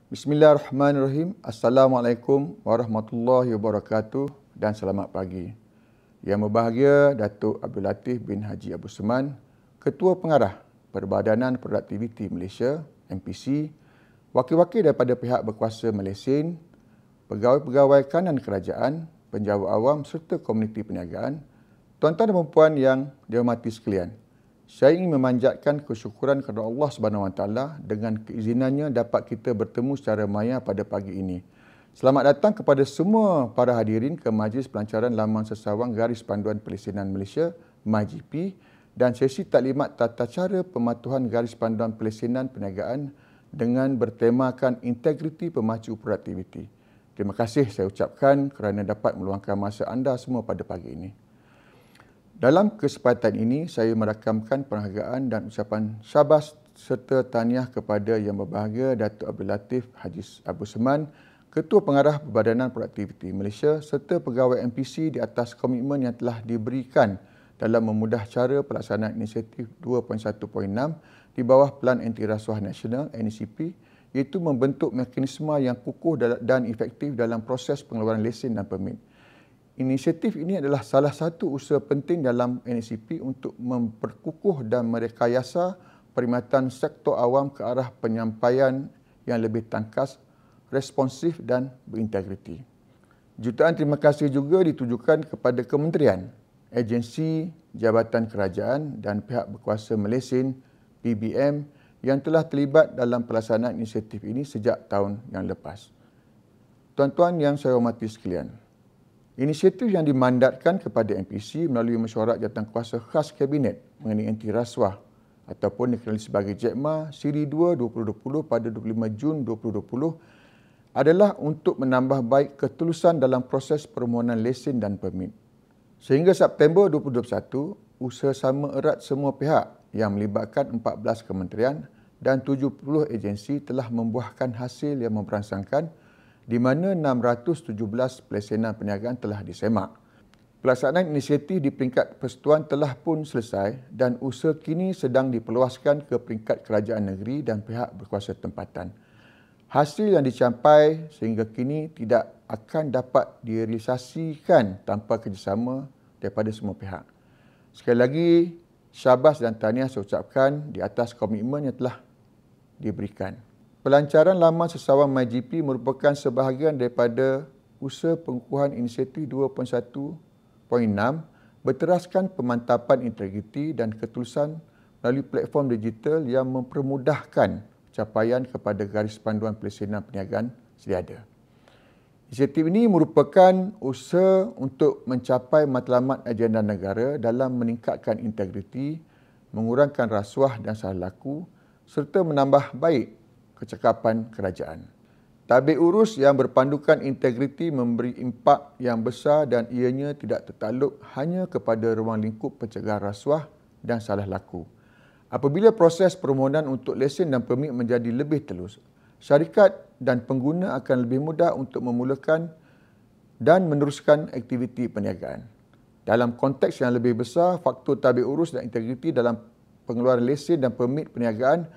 Bismillahirrahmanirrahim. Assalamualaikum warahmatullahi wabarakatuh dan selamat pagi. Yang berbahagia Datuk Abdul Latif bin Haji Abu Seman, Ketua Pengarah Perbadanan Produktiviti Malaysia, MPC, wakil-wakil daripada pihak berkuasa Malaysia, pegawai-pegawai kanan kerajaan, penjawat awam serta komuniti perniagaan, tuan-tuan dan puan yang dihormati sekalian. Saya ingin memanjatkan kesyukuran kepada Allah SWT dengan keizinannya dapat kita bertemu secara maya pada pagi ini. Selamat datang kepada semua para hadirin ke Majlis Pelancaran Laman Sesawang Garis Panduan Pelesenan Malaysia, MyGP, dan sesi taklimat tata cara pematuhan Garis Panduan Pelesenan Perniagaan dengan bertemakan integriti pemacu produktiviti. Terima kasih saya ucapkan kerana dapat meluangkan masa anda semua pada pagi ini. Dalam kesempatan ini, saya merakamkan penghargaan dan ucapan syabas serta tahniah kepada Yang Berbahagia Datuk Abdul Latif Haji Abu Seman, Ketua Pengarah Perbadanan Produktiviti Malaysia serta pegawai MPC di atas komitmen yang telah diberikan dalam memudah cara pelaksanaan inisiatif 2.1.6 di bawah Pelan Anti Rasuah Nasional NECP, iaitu membentuk mekanisme yang kukuh dan efektif dalam proses pengeluaran lesen dan permit. Inisiatif ini adalah salah satu usaha penting dalam NECP untuk memperkukuh dan merekayasa perkhidmatan sektor awam ke arah penyampaian yang lebih tangkas, responsif dan berintegriti. Jutaan terima kasih juga ditujukan kepada kementerian, agensi, jabatan kerajaan dan pihak berkuasa Malaysia, PBM, yang telah terlibat dalam pelaksanaan inisiatif ini sejak tahun yang lepas. Tuan-tuan yang saya hormati sekalian, inisiatif yang dimandatkan kepada MPC melalui mesyuarat jawatankuasa khas Kabinet mengenai anti rasuah ataupun dikenali sebagai JAKMA Siri 2 2020 pada 25 Jun 2020 adalah untuk menambah baik ketulusan dalam proses permohonan lesen dan permit. Sehingga September 2021, usaha sama erat semua pihak yang melibatkan 14 kementerian dan 70 agensi telah membuahkan hasil yang memberangsangkan di mana 617 pelesenan perniagaan telah disemak. Pelaksanaan inisiatif di peringkat persekutuan telah pun selesai dan usaha kini sedang diperluaskan ke peringkat kerajaan negeri dan pihak berkuasa tempatan. Hasil yang dicapai sehingga kini tidak akan dapat direalisasikan tanpa kerjasama daripada semua pihak. Sekali lagi, syabas dan tahniah saya ucapkan di atas komitmen yang telah diberikan. Pelancaran laman sesawang MyGP merupakan sebahagian daripada usaha pengukuhan inisiatif 2.1.6 berteraskan pemantapan integriti dan ketulusan melalui platform digital yang mempermudahkan capaian kepada garis panduan pelesenan perniagaan sediada. Inisiatif ini merupakan usaha untuk mencapai matlamat agenda negara dalam meningkatkan integriti, mengurangkan rasuah dan salah laku serta menambah baik kecekapan kerajaan. Tabik urus yang berpandukan integriti memberi impak yang besar dan ianya tidak tertakluk hanya kepada ruang lingkup pencegahan rasuah dan salah laku. Apabila proses permohonan untuk lesen dan permit menjadi lebih telus, syarikat dan pengguna akan lebih mudah untuk memulakan dan meneruskan aktiviti perniagaan. Dalam konteks yang lebih besar, faktor tabik urus dan integriti dalam pengeluaran lesen dan permit perniagaan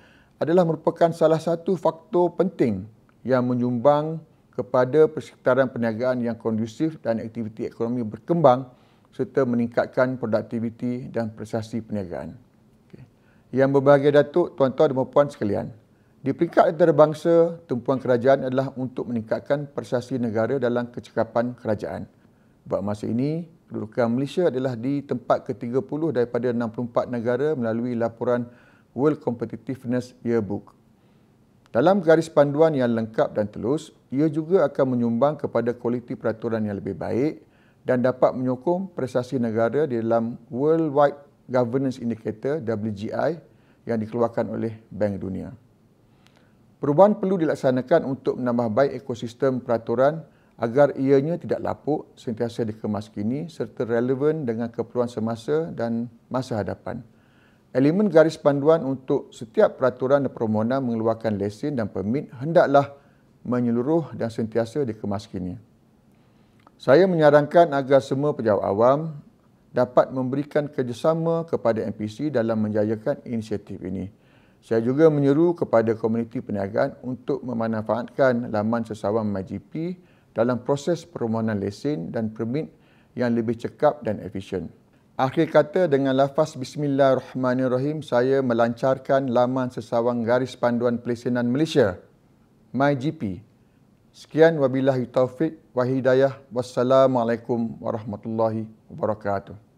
adalah merupakan salah satu faktor penting yang menyumbang kepada persekitaran perniagaan yang kondusif dan aktiviti ekonomi berkembang serta meningkatkan produktiviti dan prestasi perniagaan. Yang berbahagia Datuk, tuan-tuan dan puan sekalian, di peringkat antarabangsa, tumpuan kerajaan adalah untuk meningkatkan prestasi negara dalam kecekapan kerajaan. Buat masa ini, kedudukan Malaysia adalah di tempat ke-30 daripada 64 negara melalui laporan World Competitiveness Yearbook. Dalam garis panduan yang lengkap dan telus, ia juga akan menyumbang kepada kualiti peraturan yang lebih baik dan dapat menyokong prestasi negara di dalam Worldwide Governance Indicator WGI yang dikeluarkan oleh Bank Dunia. Perubahan perlu dilaksanakan untuk menambah baik ekosistem peraturan agar ianya tidak lapuk, sentiasa dikemaskini serta relevan dengan keperluan semasa dan masa hadapan. Elemen garis panduan untuk setiap peraturan dan permohonan mengeluarkan lesen dan permit hendaklah menyeluruh dan sentiasa dikemaskini. Saya menyarankan agar semua pejabat awam dapat memberikan kerjasama kepada MPC dalam menjayakan inisiatif ini. Saya juga menyeru kepada komuniti perniagaan untuk memanfaatkan laman sesawan MyGP dalam proses permohonan lesen dan permit yang lebih cekap dan efisien. Akhir kata, dengan lafaz Bismillahirrahmanirrahim, saya melancarkan laman sesawan garis panduan pelesenan Malaysia, MyGP. Sekian, wabillahi taufiq wa hidayah. Wassalamualaikum warahmatullahi wabarakatuh.